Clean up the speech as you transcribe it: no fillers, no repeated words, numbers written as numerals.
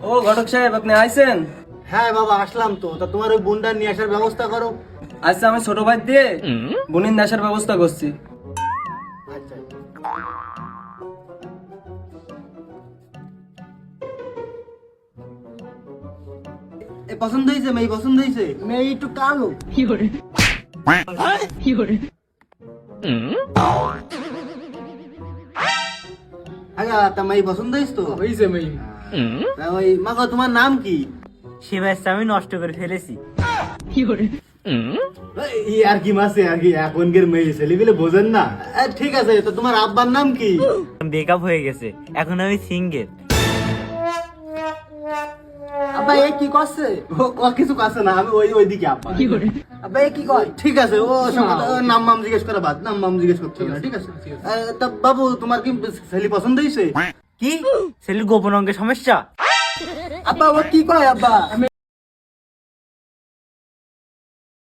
ও ঘটক সাহেব, আপনি আইছেন? হ্যাঁ বাবা আসলাম তো। তা তোমার ওই বোনটা নিয়ে আসার ব্যবস্থা করো। আচ্ছা, আমি ছোট ভাই দিয়ে বোনের নিয়ে আসার ব্যবস্থা করছি। আচ্ছা এই পছন্দ হয়েছে? মেয়ে পছন্দ হয়েছে? মেয়ে একটু কালো। আচ্ছা, তা মেয়ে পছন্দ হয়েছে তো? হয়েছে মেয়ে। তা ওই মাগো, তোমার নাম কি? শিবাইসটা আমি নষ্ট করে ফেলেছি। এই আর কি মাসে আর কি, এখনকার মেয়ে ছেলেগুলো বোঝেন না। ঠিক আছে, তো তোমার আব্বার নাম কি? ব্রেকআপ হয়ে গেছে, এখন আমি সিঙ্গেল। আব্বা এ কি করছে? ও কিছু করছে না, আমি ওইদিকে আব্বা। আব্বা এ কি কয়? ঠিক আছে, ও নাম মাম জিজ্ঞেস করা বাদ, নাম মাম জিজ্ঞেস করতে হবে না, ঠিক আছে? তা বাবু, তোমার কি ছেলে পছন্দ হয়েছে? কি ছেলের গোপন অঙ্গের সমস্যা? আব্বা ও কি কয় আব্বা?